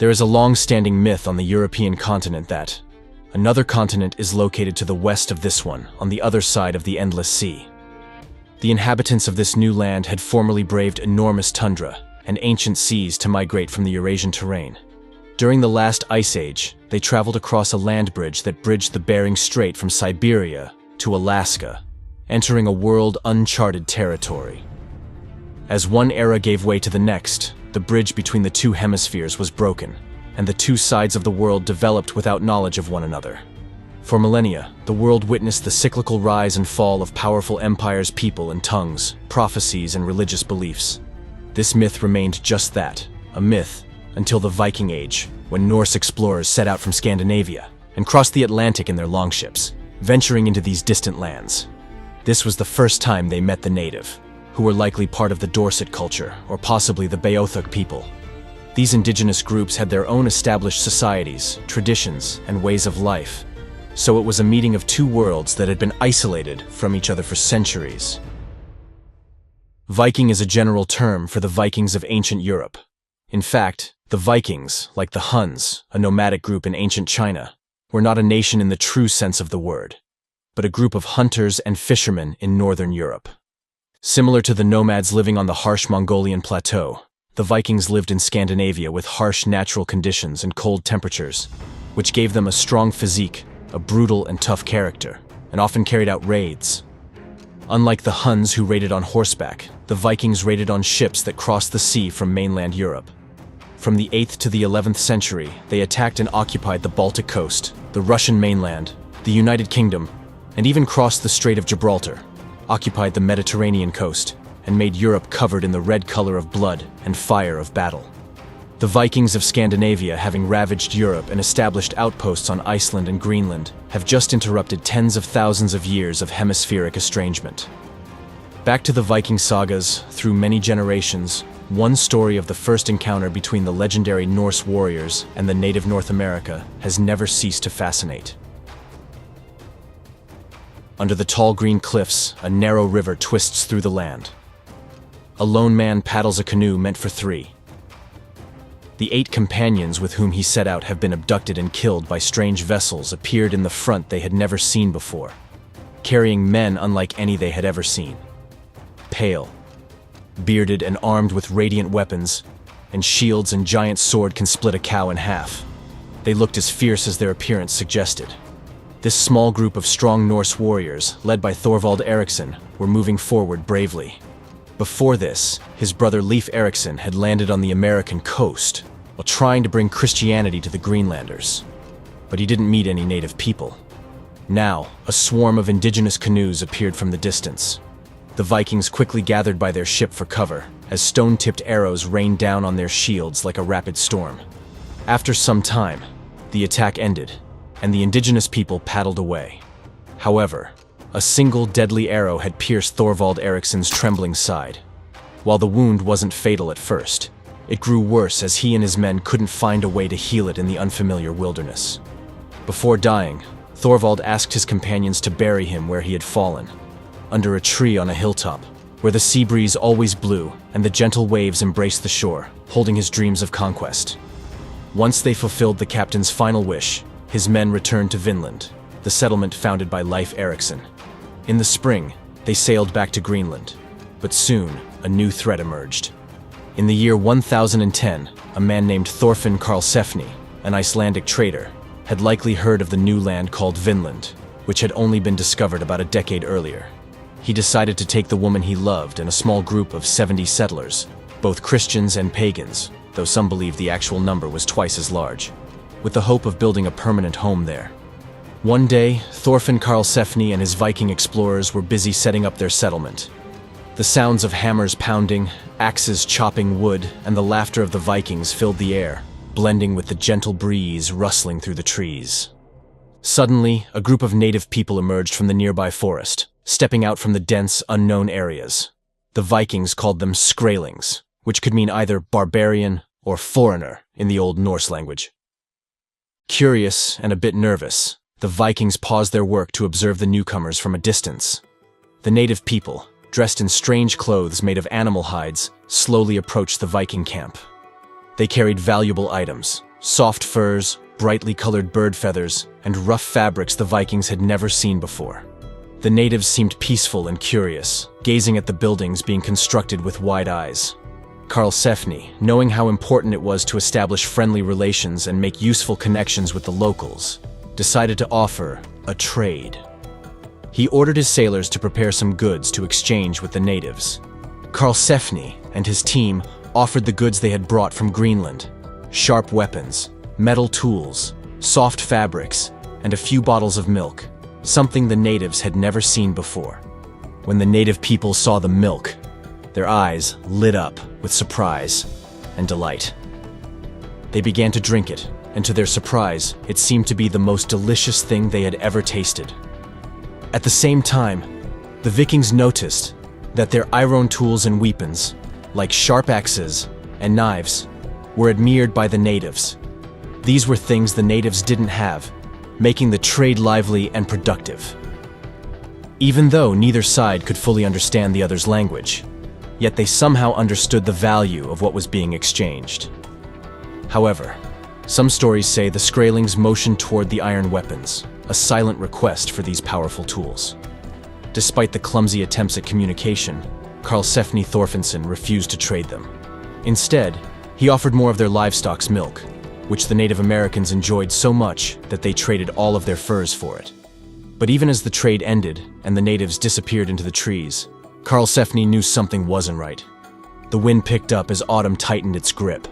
There is a long-standing myth on the European continent that another continent is located to the west of this one, on the other side of the endless sea. The inhabitants of this new land had formerly braved enormous tundra and ancient seas to migrate from the Eurasian terrain. During the last ice age, they traveled across a land bridge that bridged the Bering Strait from Siberia to Alaska, entering a world uncharted territory. As one era gave way to the next, the bridge between the two hemispheres was broken, and the two sides of the world developed without knowledge of one another. For millennia, the world witnessed the cyclical rise and fall of powerful empires, people and tongues, prophecies and religious beliefs. This myth remained just that, a myth, until the Viking Age, when Norse explorers set out from Scandinavia and crossed the Atlantic in their longships, venturing into these distant lands. This was the first time they met the native, who were likely part of the Dorset culture or possibly the Beothuk people. These indigenous groups had their own established societies, traditions, and ways of life. So it was a meeting of two worlds that had been isolated from each other for centuries. Viking is a general term for the Vikings of ancient Europe. In fact, the Vikings, like the Huns, a nomadic group in ancient China, were not a nation in the true sense of the word, but a group of hunters and fishermen in northern Europe. Similar to the nomads living on the harsh Mongolian plateau, the Vikings lived in Scandinavia with harsh natural conditions and cold temperatures, which gave them a strong physique, a brutal and tough character, and often carried out raids. Unlike the Huns who raided on horseback, the Vikings raided on ships that crossed the sea from mainland Europe. From the 8th to the 11th century, they attacked and occupied the Baltic coast, the Russian mainland, the United Kingdom, and even crossed the Strait of Gibraltar, occupied the Mediterranean coast, and made Europe covered in the red color of blood and fire of battle. The Vikings of Scandinavia, having ravaged Europe and established outposts on Iceland and Greenland, have just interrupted tens of thousands of years of hemispheric estrangement. Back to the Viking sagas, through many generations, one story of the first encounter between the legendary Norse warriors and the native North America has never ceased to fascinate. Under the tall green cliffs, a narrow river twists through the land. A lone man paddles a canoe meant for three. The 8 companions with whom he set out have been abducted and killed by strange vessels appeared in the front they had never seen before, carrying men unlike any they had ever seen. Pale, bearded and armed with radiant weapons, and shields and giant sword can split a cow in half. They looked as fierce as their appearance suggested. This small group of strong Norse warriors, led by Thorvald Eriksson, were moving forward bravely. Before this, his brother Leif Erikson had landed on the American coast while trying to bring Christianity to the Greenlanders. But he didn't meet any native people. Now, a swarm of indigenous canoes appeared from the distance. The Vikings quickly gathered by their ship for cover, as stone-tipped arrows rained down on their shields like a rapid storm. After some time, the attack ended, and the indigenous people paddled away. However, a single deadly arrow had pierced Thorvald Eriksson's trembling side. While the wound wasn't fatal at first, it grew worse as he and his men couldn't find a way to heal it in the unfamiliar wilderness. Before dying, Thorvald asked his companions to bury him where he had fallen, under a tree on a hilltop, where the sea breeze always blew and the gentle waves embraced the shore, holding his dreams of conquest. Once they fulfilled the captain's final wish, his men returned to Vinland, the settlement founded by Leif Erikson. In the spring, they sailed back to Greenland, but soon a new threat emerged. In the year 1010, a man named Thorfinn Karlsefni, an Icelandic trader, had likely heard of the new land called Vinland, which had only been discovered about a decade earlier. He decided to take the woman he loved and a small group of 70 settlers, both Christians and pagans, though some believe the actual number was twice as large, with the hope of building a permanent home there. One day, Thorfinn Karlsefni and his Viking explorers were busy setting up their settlement. The sounds of hammers pounding, axes chopping wood, and the laughter of the Vikings filled the air, blending with the gentle breeze rustling through the trees. Suddenly, a group of native people emerged from the nearby forest, stepping out from the dense, unknown areas. The Vikings called them Skraelings, which could mean either barbarian or foreigner in the Old Norse language. Curious and a bit nervous, the Vikings paused their work to observe the newcomers from a distance. The native people, dressed in strange clothes made of animal hides, slowly approached the Viking camp. They carried valuable items, soft furs, brightly colored bird feathers, and rough fabrics the Vikings had never seen before. The natives seemed peaceful and curious, gazing at the buildings being constructed with wide eyes. Karlsefni, knowing how important it was to establish friendly relations and make useful connections with the locals, decided to offer a trade. He ordered his sailors to prepare some goods to exchange with the natives. Karlsefni and his team offered the goods they had brought from Greenland: sharp weapons, metal tools, soft fabrics, and a few bottles of milk, something the natives had never seen before. When the native people saw the milk, their eyes lit up with surprise and delight. They began to drink it, and to their surprise, it seemed to be the most delicious thing they had ever tasted. At the same time, the Vikings noticed that their iron tools and weapons, like sharp axes and knives, were admired by the natives. These were things the natives didn't have, making the trade lively and productive. Even though neither side could fully understand the other's language, yet they somehow understood the value of what was being exchanged. However, some stories say the Skraelings motioned toward the iron weapons, a silent request for these powerful tools. Despite the clumsy attempts at communication, Karlsefni Thorfinnsson refused to trade them. Instead, he offered more of their livestock's milk, which the Native Americans enjoyed so much that they traded all of their furs for it. But even as the trade ended and the natives disappeared into the trees, Karlsefni knew something wasn't right. The wind picked up as autumn tightened its grip.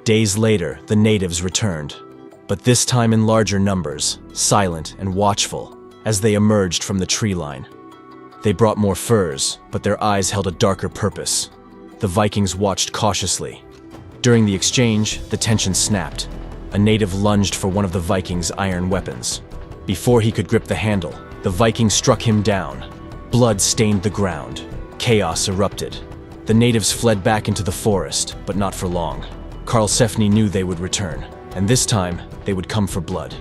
Days later, the natives returned, but this time in larger numbers, silent and watchful, as they emerged from the tree line. They brought more furs, but their eyes held a darker purpose. The Vikings watched cautiously. During the exchange, the tension snapped. A native lunged for one of the Vikings' iron weapons. Before he could grip the handle, the Viking struck him down. Blood stained the ground. Chaos erupted. The natives fled back into the forest, but not for long. Karlsefni knew they would return, and this time, they would come for blood.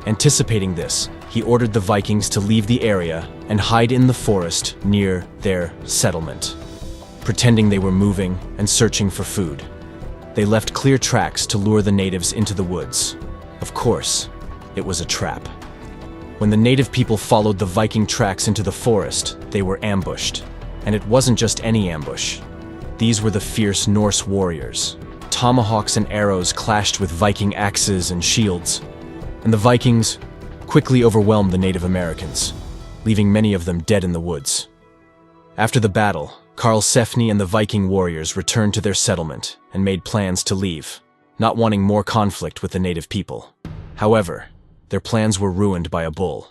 Anticipating this, he ordered the Vikings to leave the area and hide in the forest near their settlement, pretending they were moving and searching for food. They left clear tracks to lure the natives into the woods. Of course, it was a trap. When the native people followed the Viking tracks into the forest, they were ambushed. And it wasn't just any ambush. These were the fierce Norse warriors. Tomahawks and arrows clashed with Viking axes and shields, and the Vikings quickly overwhelmed the Native Americans, leaving many of them dead in the woods. After the battle, Karlsefni and the Viking warriors returned to their settlement and made plans to leave, not wanting more conflict with the native people. However, their plans were ruined by a bull.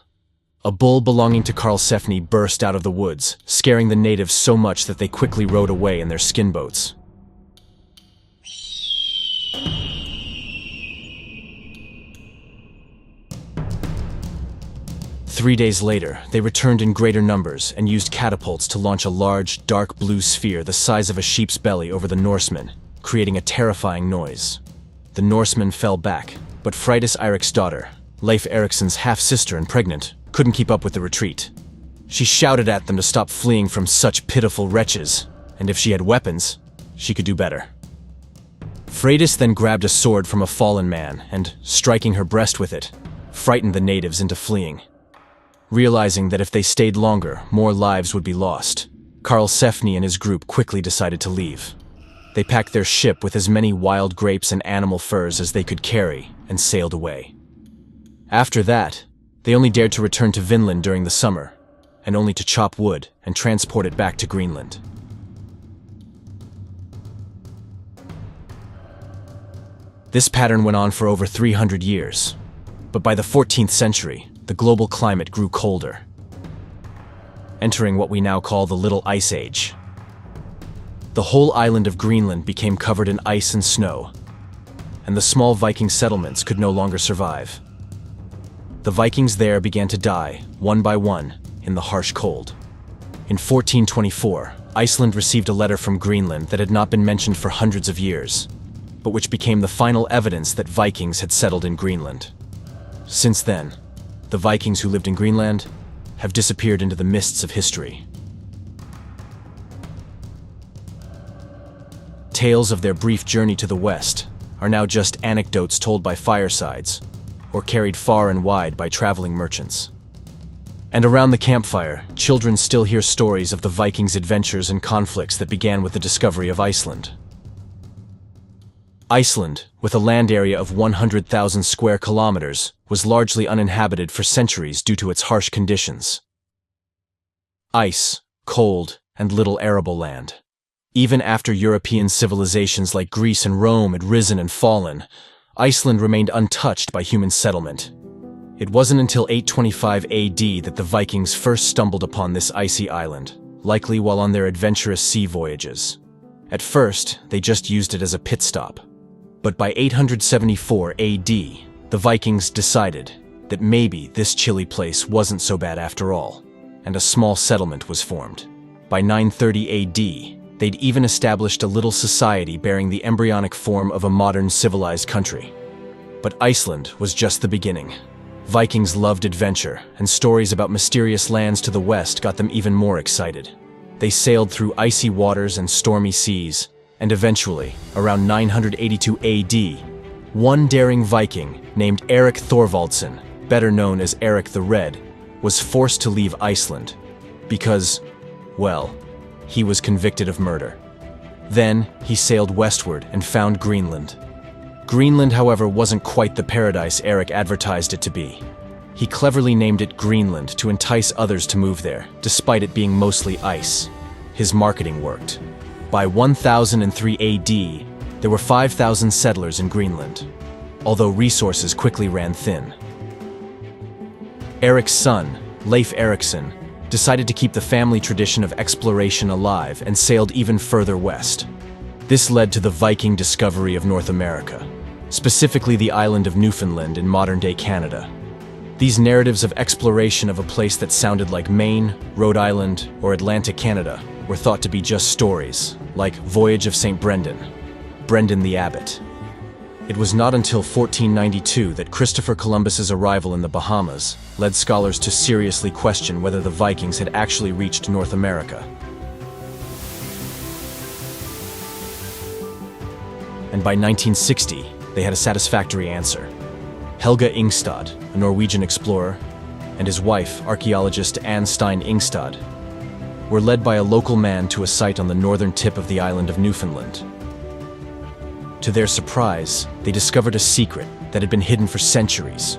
A bull belonging to Karlsefni burst out of the woods, scaring the natives so much that they quickly rowed away in their skin boats. Three days later, they returned in greater numbers and used catapults to launch a large, dark blue sphere the size of a sheep's belly over the Norsemen, creating a terrifying noise. The Norsemen fell back, but Freydis Eirik's daughter, Leif Eriksson's half-sister and pregnant, couldn't keep up with the retreat. She shouted at them to stop fleeing from such pitiful wretches, and if she had weapons, she could do better. Freydis then grabbed a sword from a fallen man and, striking her breast with it, frightened the natives into fleeing. Realizing that if they stayed longer, more lives would be lost, Karlsefni and his group quickly decided to leave. They packed their ship with as many wild grapes and animal furs as they could carry and sailed away. After that, they only dared to return to Vinland during the summer, and only to chop wood and transport it back to Greenland. This pattern went on for over 300 years, but by the 14th century, the global climate grew colder, entering what we now call the Little Ice Age. The whole island of Greenland became covered in ice and snow, and the small Viking settlements could no longer survive. The Vikings there began to die, one by one, in the harsh cold. In 1424, Iceland received a letter from Greenland that had not been mentioned for hundreds of years, but which became the final evidence that Vikings had settled in Greenland. Since then, the Vikings who lived in Greenland have disappeared into the mists of history. Tales of their brief journey to the west are now just anecdotes told by firesides, or carried far and wide by traveling merchants. And around the campfire, children still hear stories of the Vikings' adventures and conflicts that began with the discovery of Iceland. Iceland, with a land area of 100,000 square kilometers, was largely uninhabited for centuries due to its harsh conditions. Ice, cold, and little arable land. Even after European civilizations like Greece and Rome had risen and fallen, Iceland remained untouched by human settlement. It wasn't until 825 AD that the Vikings first stumbled upon this icy island, likely while on their adventurous sea voyages. At first, they just used it as a pit stop. But by 874 AD, the Vikings decided that maybe this chilly place wasn't so bad after all, and a small settlement was formed. By 930 AD, they'd even established a little society bearing the embryonic form of a modern civilized country. But Iceland was just the beginning. Vikings loved adventure, and stories about mysterious lands to the west got them even more excited. They sailed through icy waters and stormy seas, and eventually, around 982 AD, one daring Viking named Erik Thorvaldsson, better known as Erik the Red, was forced to leave Iceland because, well, he was convicted of murder. Then, he sailed westward and found Greenland. Greenland, however, wasn't quite the paradise Erik advertised it to be. He cleverly named it Greenland to entice others to move there, despite it being mostly ice. His marketing worked. By 1003 AD, there were 5,000 settlers in Greenland, although resources quickly ran thin. Erik's son, Leif Erikson, decided to keep the family tradition of exploration alive and sailed even further west. This led to the Viking discovery of North America, specifically the island of Newfoundland in modern-day Canada. These narratives of exploration of a place that sounded like Maine, Rhode Island, or Atlantic Canada were thought to be just stories, like Voyage of St. Brendan, Brendan the Abbot. It was not until 1492 that Christopher Columbus's arrival in the Bahamas led scholars to seriously question whether the Vikings had actually reached North America. And by 1960, they had a satisfactory answer. Helge Ingstad, a Norwegian explorer, and his wife, archaeologist Anne Stein Ingstad, were led by a local man to a site on the northern tip of the island of Newfoundland. To their surprise, they discovered a secret that had been hidden for centuries: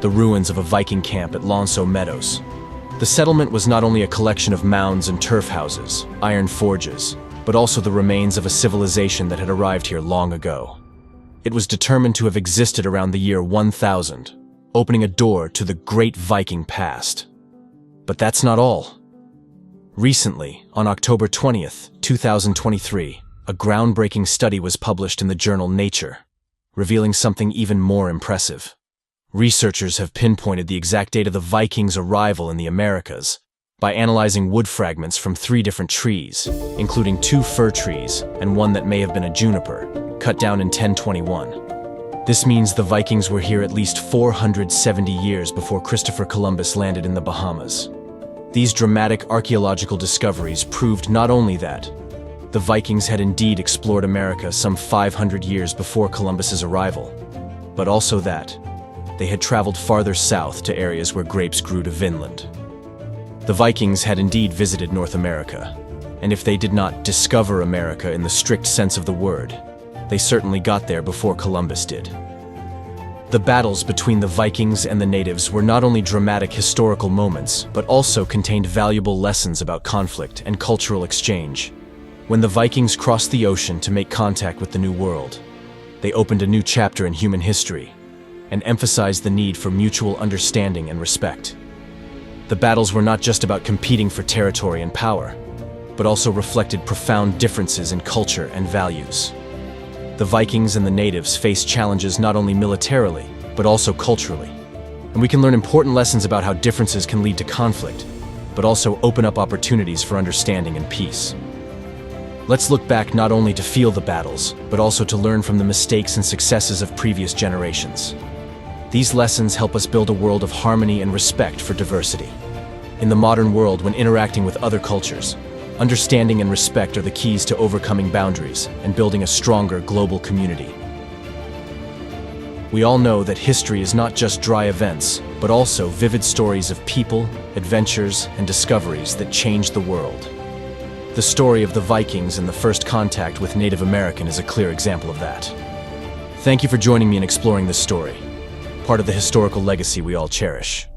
the ruins of a Viking camp at Lonceau Meadows. The settlement was not only a collection of mounds and turf houses, iron forges, but also the remains of a civilization that had arrived here long ago. It was determined to have existed around the year 1000, opening a door to the great Viking past. But that's not all. Recently, on October 20th, 2023, a groundbreaking study was published in the journal Nature, revealing something even more impressive. Researchers have pinpointed the exact date of the Vikings' arrival in the Americas by analyzing wood fragments from 3 different trees, including 2 fir trees and one that may have been a juniper, cut down in 1021. This means the Vikings were here at least 470 years before Christopher Columbus landed in the Bahamas. These dramatic archaeological discoveries proved not only that the Vikings had indeed explored America some 500 years before Columbus's arrival, but also that they had traveled farther south to areas where grapes grew to Vinland. The Vikings had indeed visited North America, and if they did not discover America in the strict sense of the word, they certainly got there before Columbus did. The battles between the Vikings and the natives were not only dramatic historical moments, but also contained valuable lessons about conflict and cultural exchange. When the Vikings crossed the ocean to make contact with the New World, they opened a new chapter in human history and emphasized the need for mutual understanding and respect. The battles were not just about competing for territory and power, but also reflected profound differences in culture and values. The Vikings and the natives faced challenges not only militarily, but also culturally. And we can learn important lessons about how differences can lead to conflict, but also open up opportunities for understanding and peace. Let's look back not only to feel the battles, but also to learn from the mistakes and successes of previous generations. These lessons help us build a world of harmony and respect for diversity. In the modern world, when interacting with other cultures, understanding and respect are the keys to overcoming boundaries and building a stronger global community. We all know that history is not just dry events, but also vivid stories of people, adventures, and discoveries that changed the world. The story of the Vikings and the first contact with Native American is a clear example of that. Thank you for joining me in exploring this story, part of the historical legacy we all cherish.